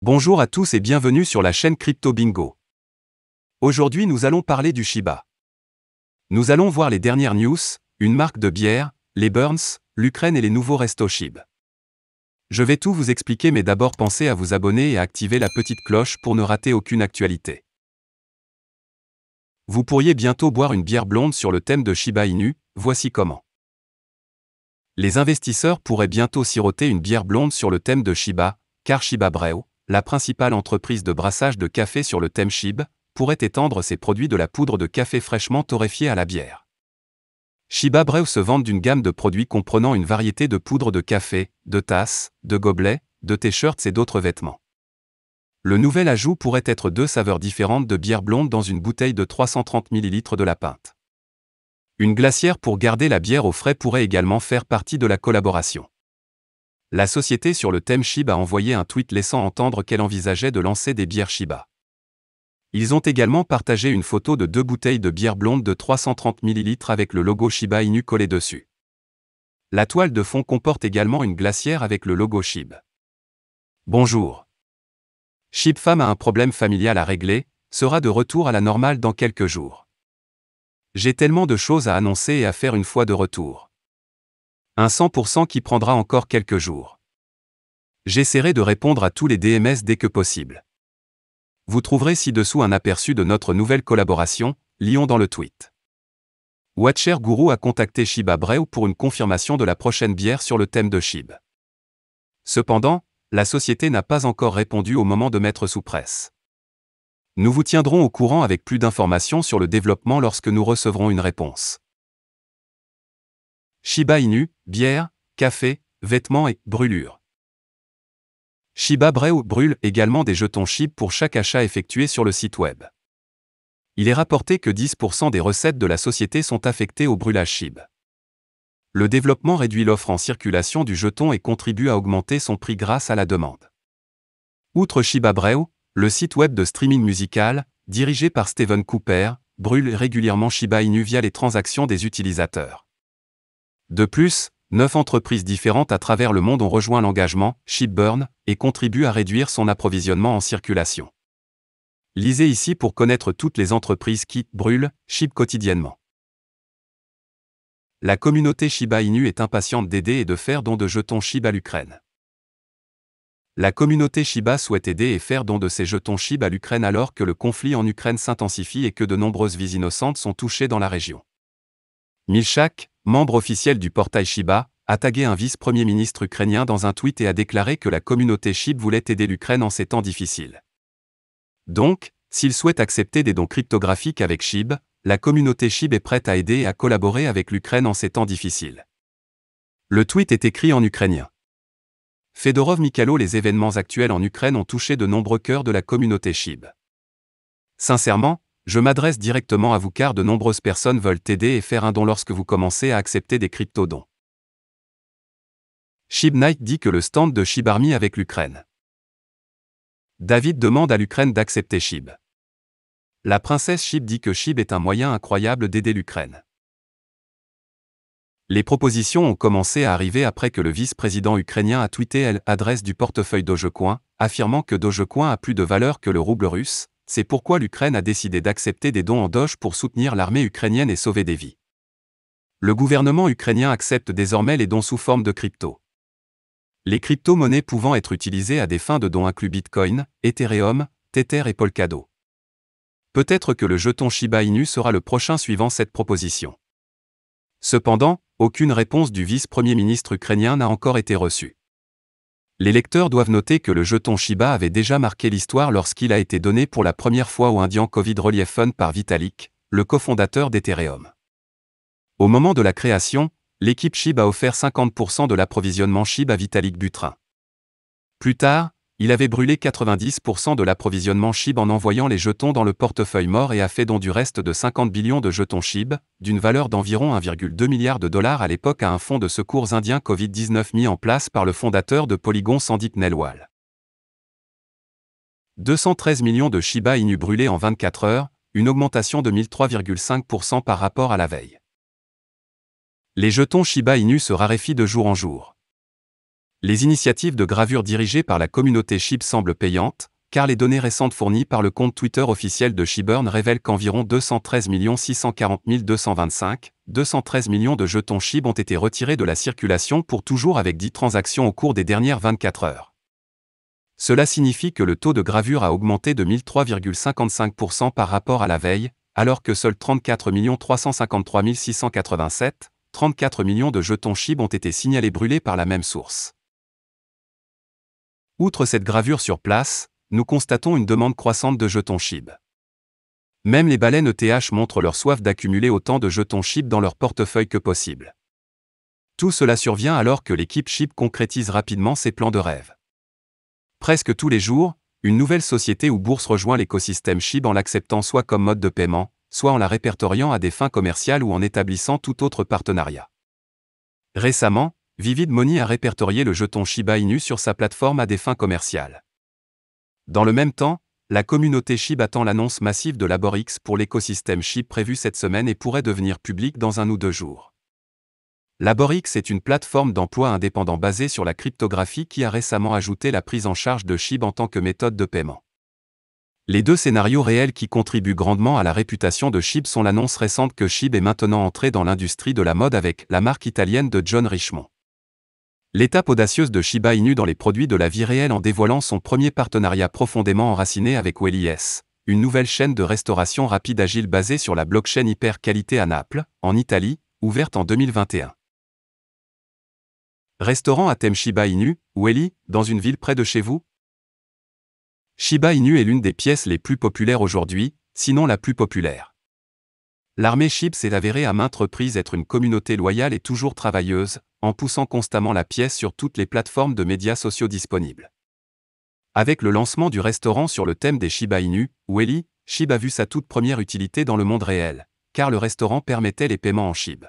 Bonjour à tous et bienvenue sur la chaîne Crypto Bingo. Aujourd'hui nous allons parler du Shiba. Nous allons voir les dernières news, une marque de bière, les Burns, l'Ukraine et les nouveaux restos Shib. Je vais tout vous expliquer mais d'abord pensez à vous abonner et à activer la petite cloche pour ne rater aucune actualité. Vous pourriez bientôt boire une bière blonde sur le thème de Shiba Inu, voici comment. Les investisseurs pourraient bientôt siroter une bière blonde sur le thème de Shiba, car Shiba Brew, la principale entreprise de brassage de café sur le thème Shib, pourrait étendre ses produits de la poudre de café fraîchement torréfiée à la bière. Shiba Brew se vante d'une gamme de produits comprenant une variété de poudre de café, de tasses, de gobelets, de t-shirts et d'autres vêtements. Le nouvel ajout pourrait être 2 saveurs différentes de bière blonde dans une bouteille de 330 ml de la pinte. Une glacière pour garder la bière au frais pourrait également faire partie de la collaboration. La société sur le thème Shib a envoyé un tweet laissant entendre qu'elle envisageait de lancer des bières Shiba. Ils ont également partagé une photo de 2 bouteilles de bière blonde de 330 ml avec le logo Shiba Inu collé dessus. La toile de fond comporte également une glacière avec le logo Shib. Bonjour. Shib Femme a un problème familial à régler, sera de retour à la normale dans quelques jours. J'ai tellement de choses à annoncer et à faire une fois de retour. Un 100% qui prendra encore quelques jours. J'essaierai de répondre à tous les DMS dès que possible. Vous trouverez ci-dessous un aperçu de notre nouvelle collaboration, lions dans le tweet. Watcher Guru a contacté Shiba Brew pour une confirmation de la prochaine bière sur le thème de Shib. Cependant, la société n'a pas encore répondu au moment de mettre sous presse. Nous vous tiendrons au courant avec plus d'informations sur le développement lorsque nous recevrons une réponse. Shiba Inu, bière, café, vêtements et brûlures. Shiba Brew brûle également des jetons Shib pour chaque achat effectué sur le site web. Il est rapporté que 10% des recettes de la société sont affectées au brûlage Shib. Le développement réduit l'offre en circulation du jeton et contribue à augmenter son prix grâce à la demande. Outre Shiba Brew, le site web de streaming musical, dirigé par Steven Cooper, brûle régulièrement Shiba Inu via les transactions des utilisateurs. De plus, 9 entreprises différentes à travers le monde ont rejoint l'engagement Shib Burn et contribuent à réduire son approvisionnement en circulation. Lisez ici pour connaître toutes les entreprises qui brûlent Shib quotidiennement. La communauté Shiba Inu est impatiente d'aider et de faire don de jetons Shib à l'Ukraine. La communauté Shiba souhaite aider et faire don de ses jetons Shib à l'Ukraine alors que le conflit en Ukraine s'intensifie et que de nombreuses vies innocentes sont touchées dans la région. Milchak, membre officiel du portail Shiba, a tagué un vice-premier ministre ukrainien dans un tweet et a déclaré que la communauté Shib voulait aider l'Ukraine en ces temps difficiles. Donc, s'il souhaite accepter des dons cryptographiques avec Shib, la communauté Shib est prête à aider et à collaborer avec l'Ukraine en ces temps difficiles. Le tweet est écrit en ukrainien. Fedorov Mikhailo. Les événements actuels en Ukraine ont touché de nombreux cœurs de la communauté Shib. Sincèrement, je m'adresse directement à vous car de nombreuses personnes veulent aider et faire un don lorsque vous commencez à accepter des crypto-dons. Shib Knight dit que le stand de Shib Army avec l'Ukraine. David demande à l'Ukraine d'accepter Shib. La princesse Shib dit que Shib est un moyen incroyable d'aider l'Ukraine. Les propositions ont commencé à arriver après que le vice-président ukrainien a tweeté l'adresse du portefeuille Dogecoin, affirmant que Dogecoin a plus de valeur que le rouble russe. C'est pourquoi l'Ukraine a décidé d'accepter des dons en Doge pour soutenir l'armée ukrainienne et sauver des vies. Le gouvernement ukrainien accepte désormais les dons sous forme de crypto. Les crypto-monnaies pouvant être utilisées à des fins de dons incluent Bitcoin, Ethereum, Tether et Polkadot. Peut-être que le jeton Shiba Inu sera le prochain suivant cette proposition. Cependant, aucune réponse du vice-premier ministre ukrainien n'a encore été reçue. Les lecteurs doivent noter que le jeton Shiba avait déjà marqué l'histoire lorsqu'il a été donné pour la première fois au Indian Covid Relief Fund par Vitalik, le cofondateur d'Ethereum. Au moment de la création, l'équipe Shib a offert 50% de l'approvisionnement Shib à Vitalik Buterin. Plus tard, il avait brûlé 90% de l'approvisionnement Shib en envoyant les jetons dans le portefeuille mort et a fait don du reste de 50 billions de jetons Shib, d'une valeur d'environ 1,2 milliard de dollars à l'époque à un fonds de secours indien Covid-19 mis en place par le fondateur de Polygon Sandeep Nelwal. 213 millions de Shiba Inu brûlés en 24 heures, une augmentation de 1003,5% par rapport à la veille. Les jetons Shiba Inu se raréfient de jour en jour. Les initiatives de gravure dirigées par la communauté SHIB semblent payantes, car les données récentes fournies par le compte Twitter officiel de SHIBURN révèlent qu'environ 213 640 225, 213 millions de jetons SHIB ont été retirés de la circulation pour toujours avec 10 transactions au cours des dernières 24 heures. Cela signifie que le taux de gravure a augmenté de 1003,55% par rapport à la veille, alors que seuls 34 353 687, 34 millions de jetons SHIB ont été signalés brûlés par la même source. Outre cette gravure sur place, nous constatons une demande croissante de jetons SHIB. Même les baleines ETH montrent leur soif d'accumuler autant de jetons SHIB dans leur portefeuille que possible. Tout cela survient alors que l'équipe SHIB concrétise rapidement ses plans de rêve. Presque tous les jours, une nouvelle société ou bourse rejoint l'écosystème SHIB en l'acceptant soit comme mode de paiement, soit en la répertoriant à des fins commerciales ou en établissant tout autre partenariat. Récemment, Vivid Money a répertorié le jeton Shiba Inu sur sa plateforme à des fins commerciales. Dans le même temps, la communauté SHIB attend l'annonce massive de LaborX pour l'écosystème SHIB prévue cette semaine et pourrait devenir publique dans 1 ou 2 jours. LaborX est une plateforme d'emploi indépendant basée sur la cryptographie qui a récemment ajouté la prise en charge de SHIB en tant que méthode de paiement. Les 2 scénarios réels qui contribuent grandement à la réputation de SHIB sont l'annonce récente que SHIB est maintenant entré dans l'industrie de la mode avec la marque italienne de John Richmond. L'étape audacieuse de Shiba Inu dans les produits de la vie réelle en dévoilant son premier partenariat profondément enraciné avec Wellies, une nouvelle chaîne de restauration rapide agile basée sur la blockchain hyper qualité à Naples, en Italie, ouverte en 2021. Restaurant à thème Shiba Inu, Welly, dans une ville près de chez vous? Shiba Inu est l'une des pièces les plus populaires aujourd'hui, sinon la plus populaire. L'armée SHIB s'est avérée à maintes reprises être une communauté loyale et toujours travailleuse, en poussant constamment la pièce sur toutes les plateformes de médias sociaux disponibles. Avec le lancement du restaurant sur le thème des Shiba Inu, Welly, SHIB a vu sa toute première utilité dans le monde réel, car le restaurant permettait les paiements en SHIB.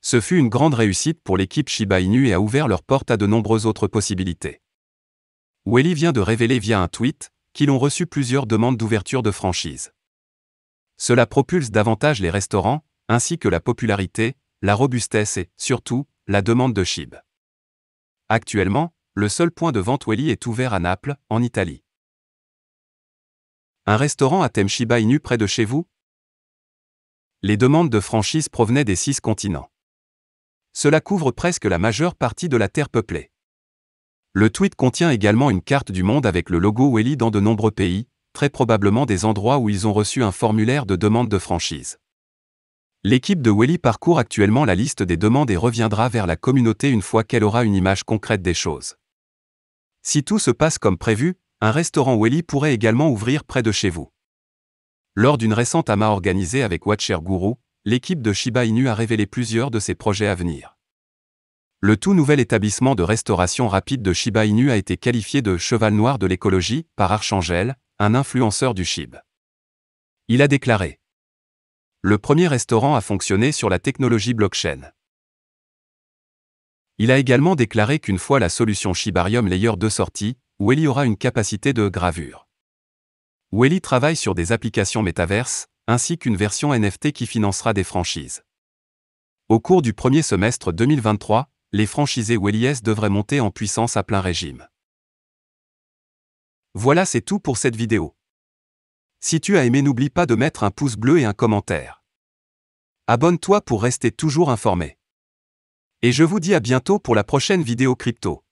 Ce fut une grande réussite pour l'équipe Shiba Inu et a ouvert leurs portes à de nombreuses autres possibilités. Welly vient de révéler via un tweet qu'ils ont reçu plusieurs demandes d'ouverture de franchise. Cela propulse davantage les restaurants, ainsi que la popularité, la robustesse et, surtout, la demande de SHIB. Actuellement, le seul point de vente Welly est ouvert à Naples, en Italie. Un restaurant à thème Shiba Inu près de chez vous? Les demandes de franchise provenaient des 6 continents. Cela couvre presque la majeure partie de la terre peuplée. Le tweet contient également une carte du monde avec le logo Welly dans de nombreux pays, très probablement des endroits où ils ont reçu un formulaire de demande de franchise. L'équipe de Welly parcourt actuellement la liste des demandes et reviendra vers la communauté une fois qu'elle aura une image concrète des choses. Si tout se passe comme prévu, un restaurant Welly pourrait également ouvrir près de chez vous. Lors d'une récente AMA organisée avec Watcher Guru, l'équipe de Shiba Inu a révélé plusieurs de ses projets à venir. Le tout nouvel établissement de restauration rapide de Shiba Inu a été qualifié de cheval noir de l'écologie par Archangel, un influenceur du SHIB. Il a déclaré: le premier restaurant a fonctionné sur la technologie blockchain. Il a également déclaré qu'une fois la solution Shibarium Layer 2 sortie, Welly aura une capacité de gravure. Welly travaille sur des applications métaverses, ainsi qu'une version NFT qui financera des franchises. Au cours du premier semestre 2023, les franchisés Wellies devraient monter en puissance à plein régime. Voilà, c'est tout pour cette vidéo. Si tu as aimé, n'oublie pas de mettre un pouce bleu et un commentaire. Abonne-toi pour rester toujours informé. Et je vous dis à bientôt pour la prochaine vidéo crypto.